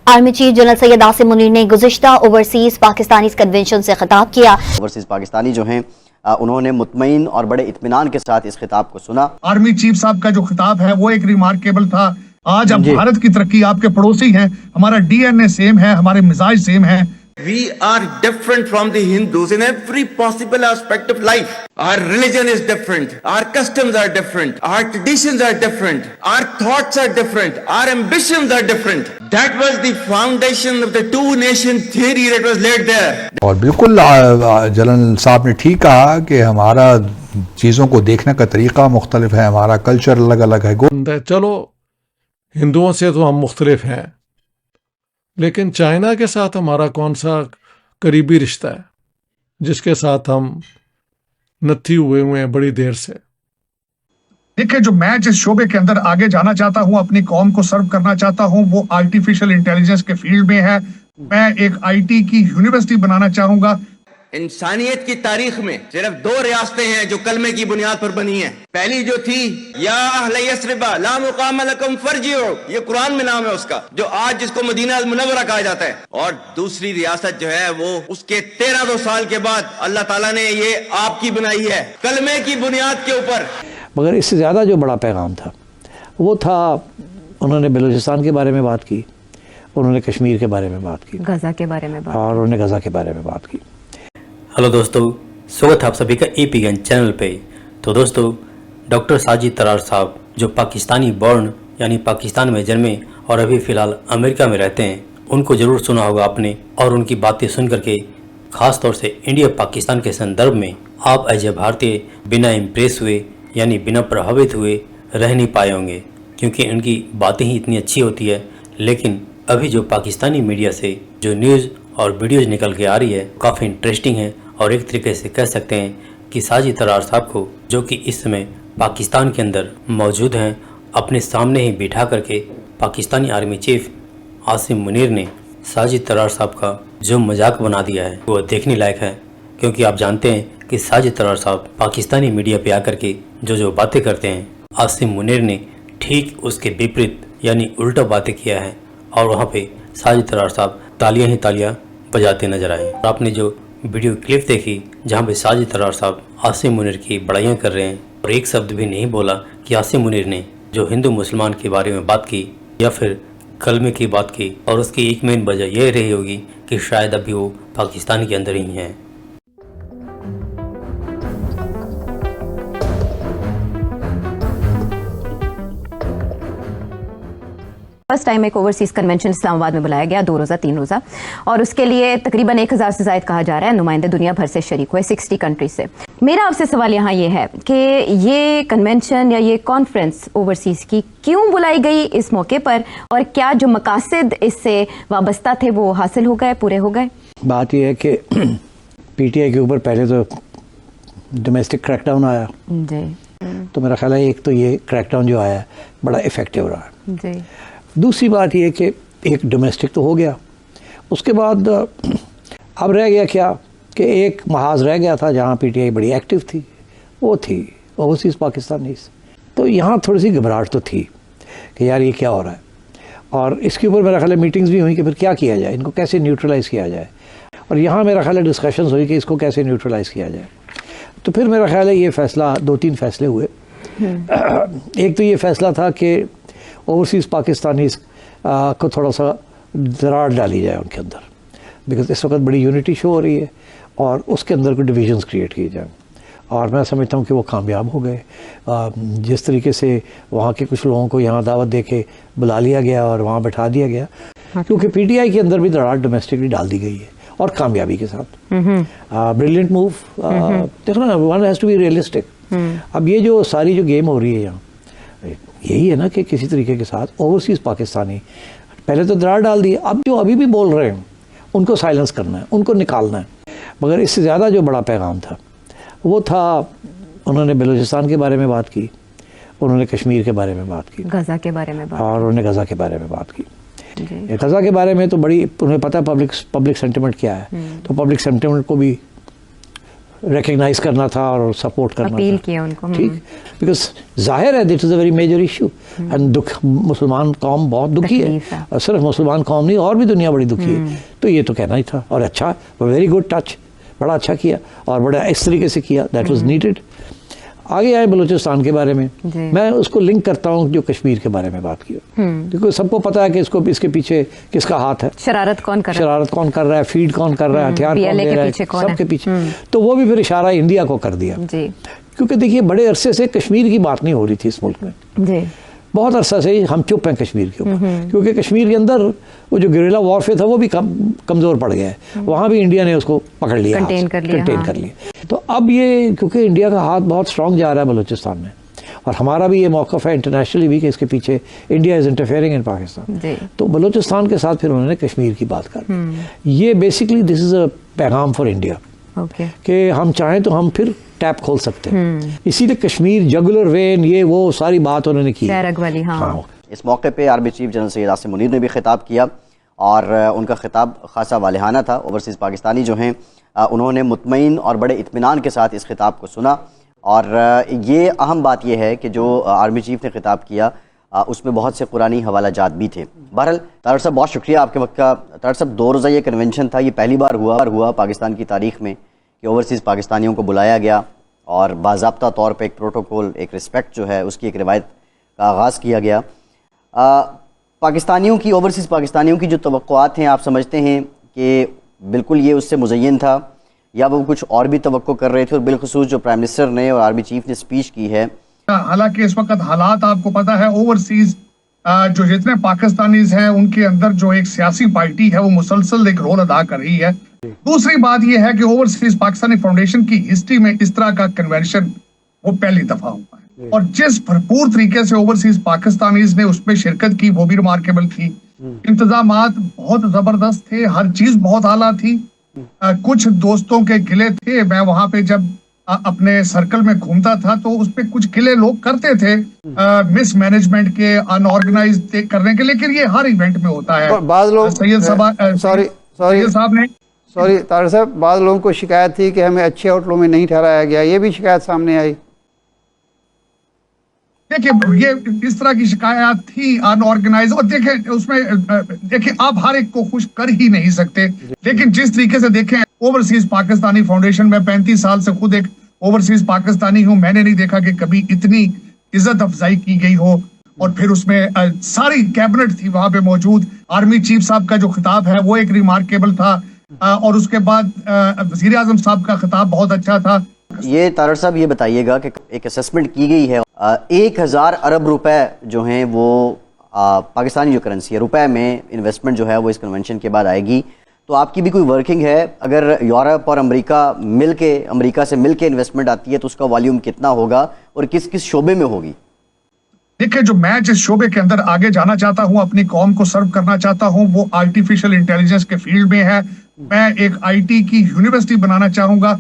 Army chief general Syed Asim Munir ने गुज़िश्ता overseas Pakistani convention से खिताब किया। ओवरसीज पाकिस्तानी जो हैं उन्होंने मुतमईन और बड़े इत्मीनान के साथ इस खिताब को सुना। आर्मी चीफ साहब का जो खिताब है वो एक रिमार्केबल था। आज अब भारत की तरक्की, आपके पड़ोसी हैं, हमारा डीएनए सेम है, हमारे मिजाज सेम है। We are different from the Hindus in every possible aspect of life. Our religion is different. Our customs are different. Our traditions are different. Our thoughts are different. Our ambitions are different. That was the foundation of the two-nation theory that was laid there. और बिल्कुल general साहब ने ठीक कहा कि हमारा चीज़ों को देखने का तरीका मुख्तलिफ है, हमारा कल्चर अलग अलग है। चलो हिंदुओं से तो हम मुख्तलिफ हैं, लेकिन चाइना के साथ हमारा कौन सा करीबी रिश्ता है जिसके साथ हम नत्थी हुए हैं बड़ी देर से। देखिए, जो मैं जिस शोबे के अंदर आगे जाना चाहता हूं, अपनी कौम को सर्व करना चाहता हूं, वो आर्टिफिशियल इंटेलिजेंस के फील्ड में है। मैं एक आईटी की यूनिवर्सिटी बनाना चाहूंगा। इंसानियत की तारीख में सिर्फ 2 रियासतें हैं जो कलमे की बुनियाद पर बनी हैं। पहली जो थी या अहले यस्रिबा ला मुकाम लकुम फरजिउ, ये कुरान में नाम है उसका, जो आज जिसको मदीना अल मुनव्वरा कहा जाता है। और दूसरी रियासत जो है वो उसके 1300 साल के बाद अल्लाह ताला ने ये आपकी बनाई है कलमे की बुनियाद के ऊपर। मगर इससे ज़्यादा जो बड़ा पैगाम था वो था, उन्होंने बलूचिस्तान के बारे में बात की, उन्होंने कश्मीर के बारे में बात की, गजा के बारे में बात, और उन्होंने गजा के बारे में बात की। हेलो दोस्तों, स्वागत है आप सभी का एपीगन चैनल पे। तो दोस्तों, डॉक्टर साजिद तरार साहब जो पाकिस्तानी बॉर्न यानी पाकिस्तान में जन्मे और अभी फ़िलहाल अमेरिका में रहते हैं, उनको ज़रूर सुना होगा आपने। और उनकी बातें सुन करके ख़ास तौर से इंडिया पाकिस्तान के संदर्भ में आप एज ए भारतीय बिना इम्प्रेस हुए यानी बिना प्रभावित हुए रह नहीं पाए होंगे, क्योंकि उनकी बातें ही इतनी अच्छी होती है। लेकिन अभी जो पाकिस्तानी मीडिया से जो न्यूज़ और वीडियोज़ निकल के आ रही है काफ़ी इंटरेस्टिंग है। और एक तरीके से कह सकते हैं कि साजिद तरार साहब को, जो कि इस समय पाकिस्तान के अंदर मौजूद हैं, अपने सामने ही बिठा करके पाकिस्तानी आर्मी चीफ आसिम मुनीर ने साजिद तरार साहब का जो मजाक बना दिया है वो देखने लायक है। क्योंकि आप जानते हैं कि साजिद तरार साहब पाकिस्तानी मीडिया पे आकर के जो बातें करते हैं, आसिम मुनीर ने ठीक उसके विपरीत यानी उल्टा बातें किया है। और वहाँ पे साजिद तरार साहब तालियां ही तालियां बजाते नजर आए। आपने जो वीडियो क्लिप देखी जहाँ पे साजिद तरार साहब आसिम मुनीर की बड़ाइयाँ कर रहे हैं और एक शब्द भी नहीं बोला कि आसिम मुनीर ने जो हिंदू मुसलमान के बारे में बात की या फिर कलमे की बात की, और उसकी एक मेन वजह यह रही होगी कि शायद अभी वो पाकिस्तान के अंदर ही हैं। फर्स्ट टाइम एक ओवरसीज कन्वेंशन इस्लामाबाद में बुलाया गया, 2 रोज़ा 3 रोज़ा, और उसके लिए तकरीबन 1000 से ज़ायद कहा जा रहा है नुमाइंदे दुनिया भर से शरीक हुए 60 कंट्रीज से। मेरा आपसे सवाल यहाँ ये है कि ये कन्वेंशन या ये कॉन्फ्रेंस ओवरसीज की क्यों बुलाई गई इस मौके पर, और क्या जो मकासद इससे वाबस्ता थे वो हासिल हो गए, पूरे हो गए? बात यह है कि पीटीआई के ऊपर पहले तो डोमेस्टिक क्रैकडाउन आया जी, तो मेरा ख्याल है एक तो ये क्रैकडाउन जो आया बड़ा इफेक्टिव रहा जी। दूसरी बात यह कि एक डोमेस्टिक तो हो गया, उसके बाद अब रह गया क्या कि एक महाज रह गया था जहाँ पीटीआई बड़ी एक्टिव थी, वो थी ओवरसीज़ पाकिस्तानीज़। तो यहाँ थोड़ी सी घबराहट तो थी कि यार ये क्या हो रहा है, और इसके ऊपर मेरा ख्याल है मीटिंग्स भी हुई कि फिर क्या किया जाए, इनको कैसे न्यूट्रलाइज़ किया जाए। और यहाँ मेरा ख्याल है डिस्कशंस हुई कि इसको कैसे न्यूट्रलाइज़ किया जाए। तो फिर मेरा ख्याल है ये फ़ैसला 2-3 फैसले हुए। एक तो ये फ़ैसला था कि ओवरसीज़ पाकिस्तानीज़ को थोड़ा सा दरार डाली जाए उनके अंदर, बिकॉज इस वक्त बड़ी यूनिटी शो हो रही है और उसके अंदर कोई डिविजन्स क्रिएट किए जाएँ। और मैं समझता हूँ कि वो कामयाब हो गए। जिस तरीके से वहाँ के कुछ लोगों को यहाँ दावत दे के बुला लिया गया और वहाँ बैठा दिया गया, क्योंकि पीटीआई के अंदर भी दरार डोमेस्टिकली डाल दी गई है और कामयाबी के साथ। Brilliant move. देखो ना, one has to be realistic. अब ये जो सारी जो गेम हो रही है यहाँ, यही है ना कि किसी तरीके के साथ ओवरसीज़ पाकिस्तानी पहले तो दरार डाल दी, अब जो अभी भी बोल रहे हैं उनको साइलेंस करना है, उनको निकालना है। मगर इससे ज़्यादा जो बड़ा पैगाम था वो था, उन्होंने बलूचिस्तान के बारे में बात की, उन्होंने कश्मीर के बारे में बात की, गजा के बारे में बात, और उन्होंने गजा के बारे में बात की। गजा के बारे में तो बड़ी उन्हें पता है पब्लिक सेंटिमेंट क्या है, तो पब्लिक सेंटिमेंट को भी रिकग्नाइज करना था और सपोर्ट करना अपील था। किया उनको। ठीक, बिकॉज जाहिर है that is a very major issue and दुख, मुसलमान कौम बहुत दुखी तकलीफ है, और सिर्फ मुसलमान कौम नहीं और भी दुनिया बड़ी दुखी है। तो ये तो कहना ही था, और अच्छा, वेरी गुड टच, बड़ा अच्छा किया और बड़ा इस तरीके से किया, दैट वाज नीडेड। आगे आए बलूचिस्तान के बारे में, मैं उसको लिंक करता हूँ जो कश्मीर के बारे में बात की, क्योंकि सबको पता है कि इसके पीछे किसका हाथ है, शरारत कौन कर रहा है, फीड कौन कर रहा है, हथियार कौन दे रहा है, सबके पीछे। तो वो भी फिर इशारा इंडिया को कर दिया जी, क्योंकि देखिए बड़े अरसे से कश्मीर की बात नहीं हो रही थी इस मुल्क में जी। बहुत अरसा से ही हम चुप हैं कश्मीर के ऊपर, क्योंकि कश्मीर के अंदर वो जो गिरिला वॉरफेयर था वो भी कमज़ोर पड़ गया है। वहाँ भी इंडिया ने उसको पकड़ लिया, कंटेन कर लिया। तो अब ये क्योंकि इंडिया का हाथ बहुत स्ट्रॉन्ग जा रहा है बलूचिस्तान में, और हमारा भी ये मौक़िफ़ है इंटरनेशनली भी कि इसके पीछे India is interfering in Pakistan. तो बलूचिस्तान के साथ फिर उन्होंने कश्मीर की बात कर, ये बेसिकली दिस इज़ अ पैगाम फॉर इंडिया कि हम चाहें तो हम फिर टैप खोल सकते हैं। इसीलिए कश्मीर जगुलर वेन ये वो सारी बात उन्होंने की। हाँ। इस मौके पे army chief general Syed Asim Munir ने भी खिताब किया, और उनका खिताब खासा वालिहाना था। ओवरसीज़ पाकिस्तानी जो हैं उन्होंने मुतमईन और बड़े इत्मीनान के साथ इस खिताब को सुना, और ये अहम बात यह है कि जो आर्मी चीफ ने खिताब किया उसमें बहुत से कुरानी हवाला जात भी थे। बहरहाल तारड़ साहब बहुत शुक्रिया आपके वक्त का। तारड़ साहब 2 रोज़ा ये कन्वेंशन था, ये पहली बार हुआ पाकिस्तान की तारीख़ में कि ओवरसीज़ पाकिस्तानियों को बुलाया गया और बाज़ाब्ता तौर पे एक प्रोटोकॉल, एक रिस्पेक्ट जो है उसकी एक रिवायत का आगाज़ किया गया। पाकिस्तानियों की, ओवरसीज़ पाकिस्तानियों की जो तवक्कुआत हैं, आप समझते हैं कि बिल्कुल ये उससे मुज़य्यन था, या वो कुछ और भी तवक्को कर रहे थे? और बिलखुसूस जो प्राइम मिनिस्टर ने और आर्मी चीफ ने स्पीच की है, हालांकि इस वक्त हालात आपको पता है, ओवरसीज जो जितने पाकिस्तानीज हैं उनके अंदर जो एक सियासी पार्टी है वो मुसलसल एक रोल अदा कर रही है। दूसरी बात यह है कि ओवरसीज पाकिस्तानी फाउंडेशन की हिस्ट्री में इस तरह का कन्वेंशन वो पहली दफा हुआ है, और जिस भरपूर तरीके से ओवरसीज पाकिस्तानीज ने उसमें शिरकत की वो भी रिमार्केबल थी। इंतजामात बहुत जबरदस्त थे, हर चीज बहुत आला थी। कुछ दोस्तों के गिले थे, मैं वहां पे जब अपने सर्कल में घूमता था तो उस पे कुछ गिले लोग करते थे मिस मैनेजमेंट के, अनऑर्गेनाइज करने के, लेकिन ये हर इवेंट में होता है। बाद लोग सैयद तारड़ साहब, बाद लोगों को शिकायत थी कि हमें अच्छे होटलों में नहीं ठहराया गया, ये भी शिकायत सामने आई। देखिए ये इस तरह की शिकायत थी अनऑर्गेनाइज, और देखिए उसमें देखिए आप हर एक को खुश कर ही नहीं सकते, लेकिन जिस तरीके से देखें ओवरसीज पाकिस्तानी फाउंडेशन में 35 साल से खुद एक ओवरसीज पाकिस्तानी हूं, मैंने नहीं देखा कि कभी इतनी इज्जत अफजाई की गई हो। और फिर उसमें सारी कैबिनेट थी वहां पे मौजूद। आर्मी चीफ साहब का जो खिताब है वो एक रिमार्केबल था, और उसके बाद वजीर आजम साहब का खिताब बहुत अच्छा था। ये तारड़ साहब ये बताइएगा कि एक असेसमेंट की गई है 1000 अरब रुपए जो हैं वो पाकिस्तानी जो करेंसी है रुपए में इन्वेस्टमेंट जो है वो इस कन्वेंशन के बाद आएगी। तो आपकी भी कोई वर्किंग है? अगर यूरोप और अमेरिका से मिलके इन्वेस्टमेंट आती है तो उसका वॉल्यूम कितना होगा और किस किस शोबे में होगी? देखिए जो मैं जिस शोबे के अंदर आगे जाना चाहता हूं, अपनी कौम को सर्व करना चाहता हूं, वो आर्टिफिशियल इंटेलिजेंस के फील्ड में है। मैं एक आईटी की यूनिवर्सिटी बनाना चाहूंगा